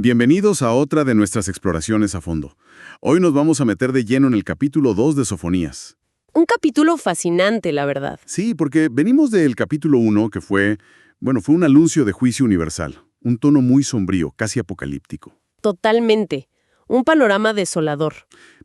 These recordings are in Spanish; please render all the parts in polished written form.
Bienvenidos a otra de nuestras exploraciones a fondo. Hoy nos vamos a meter de lleno en el capítulo 2 de Sofonías. Un capítulo fascinante, la verdad. Sí, porque venimos del capítulo 1 que fue un anuncio de juicio universal. Un tono muy sombrío, casi apocalíptico. Totalmente. Un panorama desolador.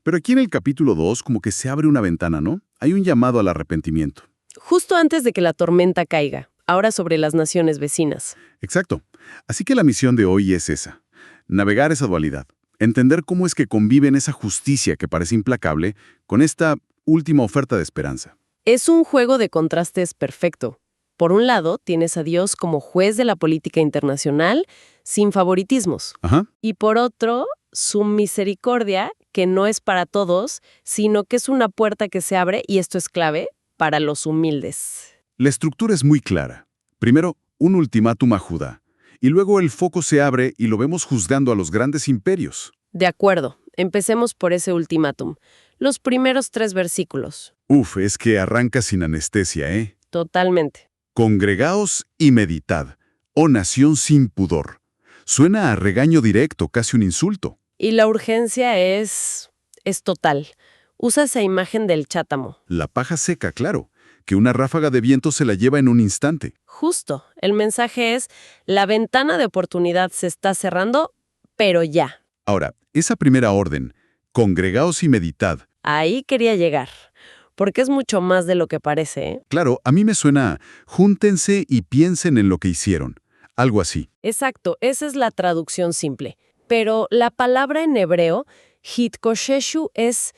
Pero aquí en el capítulo 2 como que se abre una ventana, ¿no? Hay un llamado al arrepentimiento. Justo antes de que la tormenta caiga, ahora sobre las naciones vecinas. Exacto. Así que la misión de hoy es esa. Navegar esa dualidad. Entender cómo es que conviven esa justicia que parece implacable con esta última oferta de esperanza. Es un juego de contrastes perfecto. Por un lado, tienes a Dios como juez de la política internacional, sin favoritismos. Ajá. Y por otro, su misericordia, que no es para todos, sino que es una puerta que se abre, y esto es clave, para los humildes. La estructura es muy clara. Primero, un ultimátum a Judá. Y luego el foco se abre y lo vemos juzgando a los grandes imperios. De acuerdo, empecemos por ese ultimátum. Los primeros 3 versículos. Uf, es que arranca sin anestesia, ¿eh? Totalmente. Congregaos y meditad, oh nación sin pudor. Suena a regaño directo, casi un insulto. Y la urgencia es total. Usa esa imagen del chátamo. La paja seca, claro, que una ráfaga de viento se la lleva en un instante. Justo. El mensaje es, la ventana de oportunidad se está cerrando, pero ya. Ahora, esa primera orden, congregaos y meditad, Ahí quería llegar. Porque es mucho más de lo que parece, ¿eh? claro, a mí me suena, júntense y piensen en lo que hicieron. Algo así. Exacto, esa es la traducción simple. Pero la palabra en hebreo, hitkosheshu, es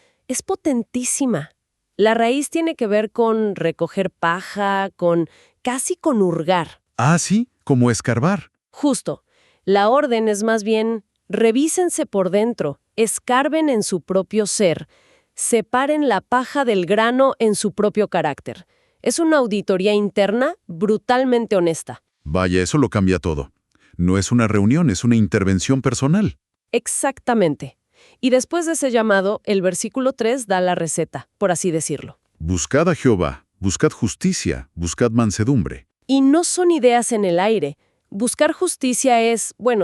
potentísima. La raíz tiene que ver con recoger paja, casi con hurgar. Ah, sí, como escarbar. Justo. La orden es más bien, revísense por dentro, escarben en su propio ser, separen la paja del grano en su propio carácter. Es una auditoría interna brutalmente honesta. Vaya, eso lo cambia todo. No es una reunión, es una intervención personal. Exactamente. Y después de ese llamado, el versículo 3 da la receta, por así decirlo. Buscad a Jehová, buscad justicia, buscad mansedumbre. Y no son ideas en el aire. Buscar justicia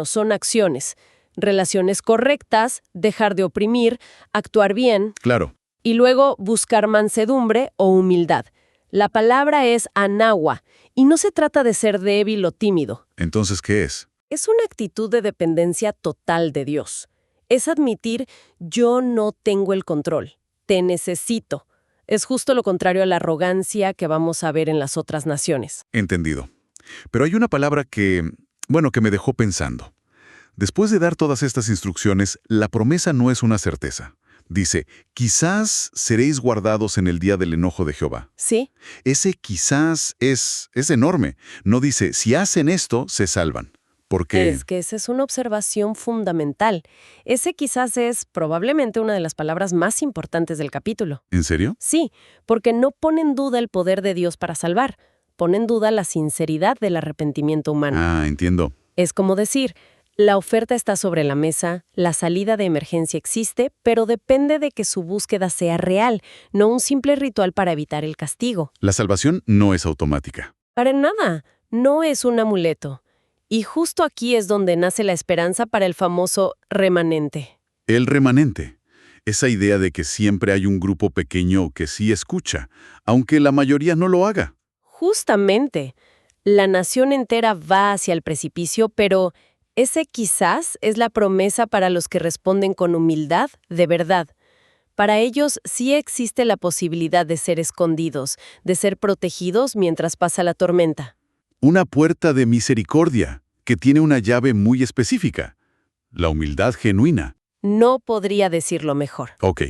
son acciones. Relaciones correctas, dejar de oprimir, actuar bien, Claro, y luego buscar mansedumbre o humildad. La palabra es anagua, y no se trata de ser débil o tímido. entonces, ¿qué es? Es una actitud de dependencia total de Dios. Es admitir, yo no tengo el control, te necesito. Es justo lo contrario a la arrogancia que vamos a ver en las otras naciones. Entendido. Pero hay una palabra que me dejó pensando. Después de dar todas estas instrucciones, la promesa no es una certeza. Dice, quizás seréis guardados en el día del enojo de Jehová. ¿Sí? Ese quizás es enorme. No dice, si hacen esto, se salvan. Porque, Es que esa es una observación fundamental. Ese quizás es probablemente una de las palabras más importantes del capítulo. ¿en serio? Sí, porque no pone en duda el poder de Dios para salvar, pone en duda la sinceridad del arrepentimiento humano. Ah, entiendo. Es como decir, la oferta está sobre la mesa, la salida de emergencia existe, pero depende de que su búsqueda sea real, no un simple ritual para evitar el castigo. La salvación no es automática. Para nada, no es un amuleto. Y justo aquí es donde nace la esperanza para el famoso remanente. El remanente. Esa idea de que siempre hay un grupo pequeño que sí escucha, aunque la mayoría no lo haga. Justamente, la nación entera va hacia el precipicio, pero ese quizás es la promesa para los que responden con humildad, de verdad. Para ellos sí existe la posibilidad de ser escondidos, de ser protegidos mientras pasa la tormenta. Una puerta de misericordia que tiene una llave muy específica. La humildad genuina. No podría decirlo mejor. Ok,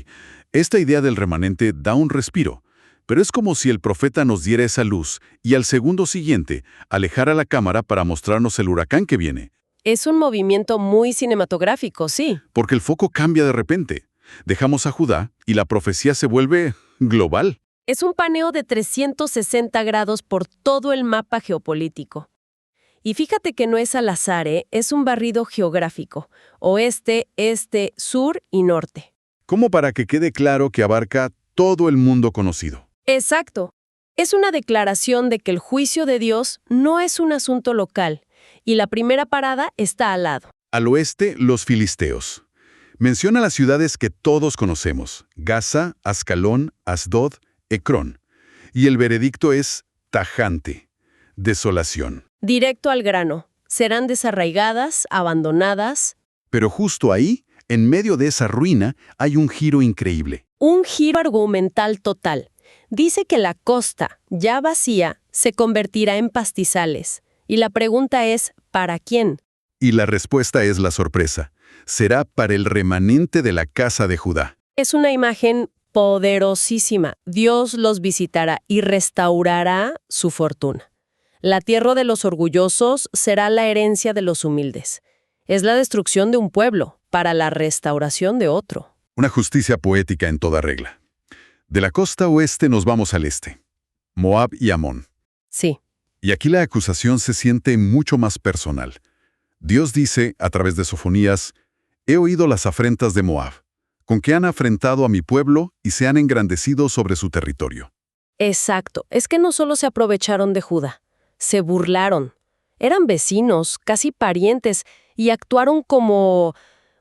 esta idea del remanente da un respiro, pero es como si el profeta nos diera esa luz y al segundo siguiente alejara la cámara para mostrarnos el huracán que viene. Es un movimiento muy cinematográfico, sí. Porque el foco cambia de repente. Dejamos a Judá y la profecía se vuelve global. Es un paneo de 360 grados por todo el mapa geopolítico. Y fíjate que no es al azar, es un barrido geográfico. Oeste, este, sur y norte. Como para que quede claro que abarca todo el mundo conocido. Exacto. Es una declaración de que el juicio de Dios no es un asunto local, y la primera parada está al lado. Al oeste, los filisteos. Menciona las ciudades que todos conocemos: Gaza, Ascalón, Asdod, Ecrón. Y el veredicto es tajante: desolación. Directo al grano. Serán desarraigadas, abandonadas. Pero justo ahí, en medio de esa ruina, hay un giro increíble. Un giro argumental total. Dice que la costa, ya vacía, se convertirá en pastizales. Y la pregunta es, ¿para quién? Y la respuesta es la sorpresa. Será para el remanente de la casa de Judá. Es una imagen poderosísima. Dios los visitará y restaurará su fortuna. La tierra de los orgullosos será la herencia de los humildes. Es la destrucción de un pueblo para la restauración de otro. Una justicia poética en toda regla. De la costa oeste nos vamos al este. Moab y Amón. Sí. Y aquí la acusación se siente mucho más personal. Dios dice, a través de Sofonías: «He oído las afrentas de Moab, con que han afrentado a mi pueblo y se han engrandecido sobre su territorio». Exacto. Es que no solo se aprovecharon de Judá, se burlaron. Eran vecinos, casi parientes, y actuaron como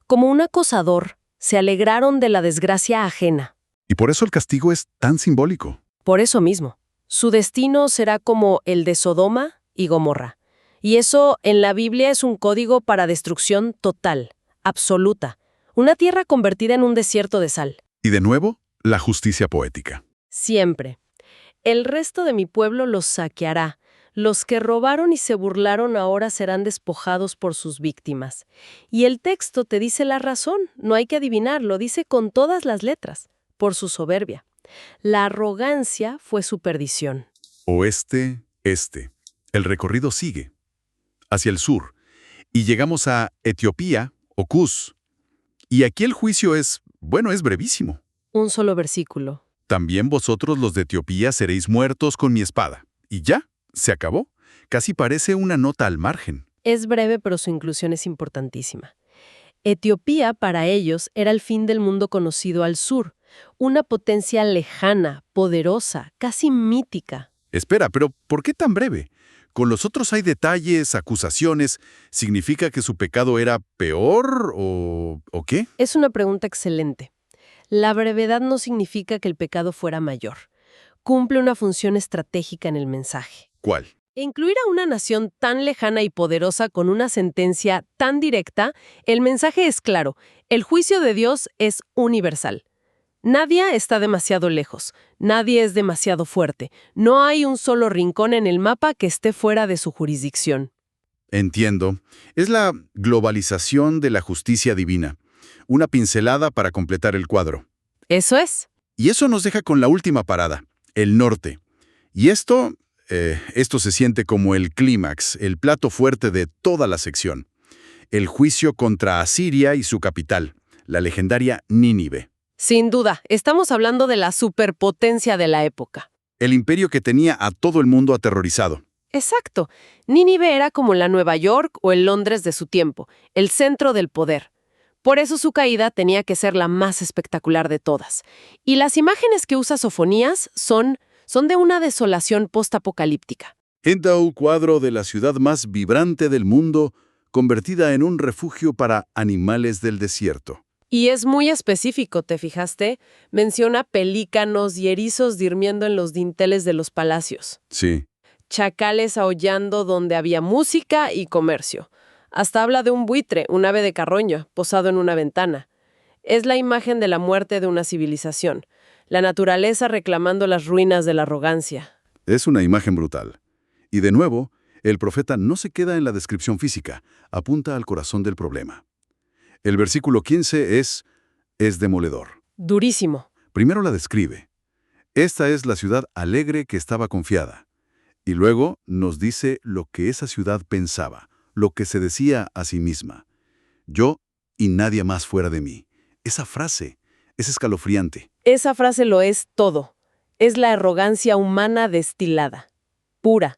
un acosador. Se alegraron de la desgracia ajena. Y por eso el castigo es tan simbólico. Por eso mismo. Su destino será como el de Sodoma y Gomorra. Y eso en la Biblia es un código para destrucción total, absoluta. Una tierra convertida en un desierto de sal. Y de nuevo, la justicia poética. Siempre. El resto de mi pueblo los saqueará. Los que robaron y se burlaron ahora serán despojados por sus víctimas. Y el texto te dice la razón, no hay que adivinarlo, dice con todas las letras, por su soberbia. La arrogancia fue su perdición. Oeste, este. El recorrido sigue hacia el sur y llegamos a Etiopía o Cus. Y aquí el juicio es brevísimo. Un solo versículo. También vosotros los de Etiopía seréis muertos con mi espada. Y ya, se acabó. Casi parece una nota al margen. Es breve, pero su inclusión es importantísima. Etiopía, para ellos, era el fin del mundo conocido al sur, una potencia lejana, poderosa, casi mítica. Espera, pero ¿por qué tan breve? Con los otros hay detalles, acusaciones. ¿Significa que su pecado era peor o qué? Es una pregunta excelente. La brevedad no significa que el pecado fuera mayor. Cumple una función estratégica en el mensaje. ¿Cuál? Incluir a una nación tan lejana y poderosa con una sentencia tan directa, el mensaje es claro: el juicio de Dios es universal. Nadie está demasiado lejos, nadie es demasiado fuerte, no hay un solo rincón en el mapa que esté fuera de su jurisdicción. Entiendo. Es la globalización de la justicia divina. Una pincelada para completar el cuadro. Eso es. Y eso nos deja con la última parada, el norte. Y esto se siente como el clímax, el plato fuerte de toda la sección. El juicio contra Asiria y su capital, la legendaria Nínive. Sin duda, estamos hablando de la superpotencia de la época. El imperio que tenía a todo el mundo aterrorizado. Exacto. Nínive era como la Nueva York o el Londres de su tiempo, el centro del poder. Por eso su caída tenía que ser la más espectacular de todas. Y las imágenes que usa Sofonías son de una desolación postapocalíptica. Entra un cuadro de la ciudad más vibrante del mundo, convertida en un refugio para animales del desierto. Y es muy específico, ¿te fijaste? Menciona pelícanos y erizos durmiendo en los dinteles de los palacios. Sí. Chacales aullando donde había música y comercio. Hasta habla de un buitre, un ave de carroña, posado en una ventana. Es la imagen de la muerte de una civilización. La naturaleza reclamando las ruinas de la arrogancia. Es una imagen brutal. Y de nuevo, el profeta no se queda en la descripción física, apunta al corazón del problema. El versículo 15 es demoledor. Durísimo. Primero la describe. Esta es la ciudad alegre que estaba confiada. Y luego nos dice lo que esa ciudad pensaba, lo que se decía a sí misma. Yo y nadie más fuera de mí. Esa frase es escalofriante. Esa frase lo es todo. Es la arrogancia humana destilada. Pura.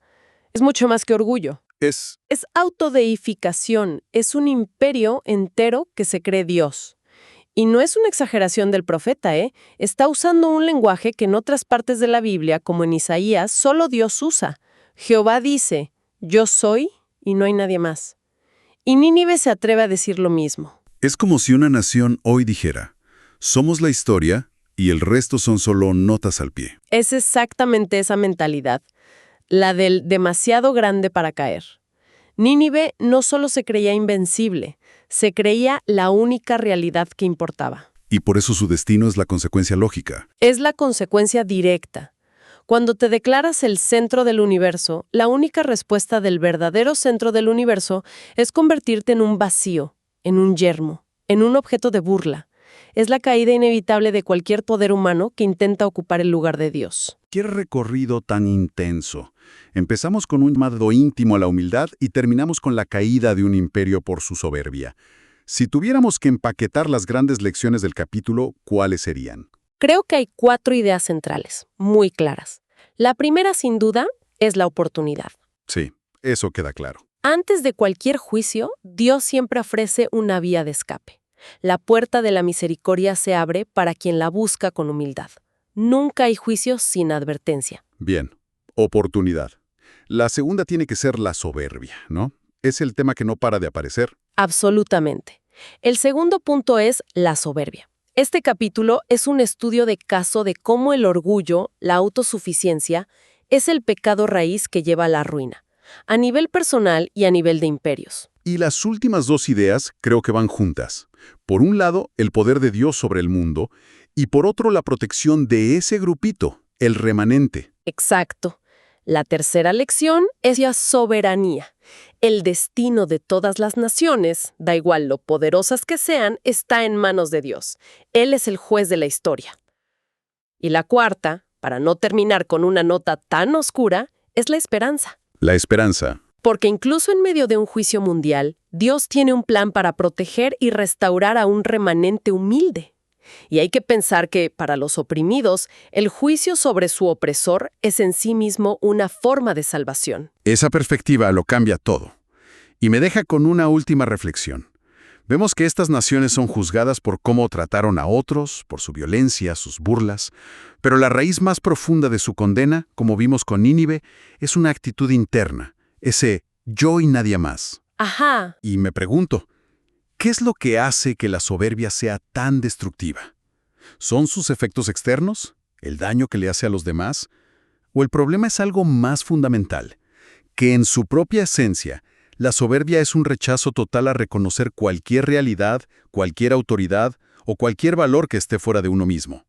Es mucho más que orgullo. Es autodeificación. Es un imperio entero que se cree Dios. Y no es una exageración del profeta, ¿eh? Está usando un lenguaje que en otras partes de la Biblia, como en Isaías, solo Dios usa. Jehová dice: yo soy y no hay nadie más. Y Nínive se atreve a decir lo mismo. Es como si una nación hoy dijera, somos la historia y el resto son solo notas al pie. Es exactamente esa mentalidad, la del demasiado grande para caer. Nínive no solo se creía invencible, se creía la única realidad que importaba. Y por eso su destino es la consecuencia lógica. Es la consecuencia directa. Cuando te declaras el centro del universo, la única respuesta del verdadero centro del universo es convertirte en un vacío, en un yermo, en un objeto de burla. Es la caída inevitable de cualquier poder humano que intenta ocupar el lugar de Dios. ¡Qué recorrido tan intenso! Empezamos con un llamado íntimo a la humildad y terminamos con la caída de un imperio por su soberbia. Si tuviéramos que empaquetar las grandes lecciones del capítulo, ¿cuáles serían? Creo que hay 4 ideas centrales, muy claras. La primera, sin duda, es la oportunidad. Sí, eso queda claro. Antes de cualquier juicio, Dios siempre ofrece una vía de escape. La puerta de la misericordia se abre para quien la busca con humildad. Nunca hay juicio sin advertencia. Bien, oportunidad. La segunda tiene que ser la soberbia, ¿no? Es el tema que no para de aparecer. Absolutamente. El segundo punto es la soberbia. Este capítulo es un estudio de caso de cómo el orgullo, la autosuficiencia, es el pecado raíz que lleva a la ruina, a nivel personal y a nivel de imperios. Y las últimas 2 ideas creo que van juntas. Por un lado, el poder de Dios sobre el mundo, y por otro, la protección de ese grupito, el remanente. Exacto. La tercera lección es la soberanía. El destino de todas las naciones, da igual lo poderosas que sean, está en manos de Dios. Él es el juez de la historia. Y la cuarta, para no terminar con una nota tan oscura, es la esperanza. La esperanza. Porque incluso en medio de un juicio mundial, Dios tiene un plan para proteger y restaurar a un remanente humilde. Y hay que pensar que, para los oprimidos, el juicio sobre su opresor es en sí mismo una forma de salvación. Esa perspectiva lo cambia todo. Y me deja con una última reflexión. Vemos que estas naciones son juzgadas por cómo trataron a otros, por su violencia, sus burlas, pero la raíz más profunda de su condena, como vimos con Nínive, es una actitud interna, ese yo y nadie más. Ajá. Y me pregunto, ¿qué es lo que hace que la soberbia sea tan destructiva? ¿Son sus efectos externos? ¿El daño que le hace a los demás? ¿O el problema es algo más fundamental? Que en su propia esencia, la soberbia es un rechazo total a reconocer cualquier realidad, cualquier autoridad o cualquier valor que esté fuera de uno mismo.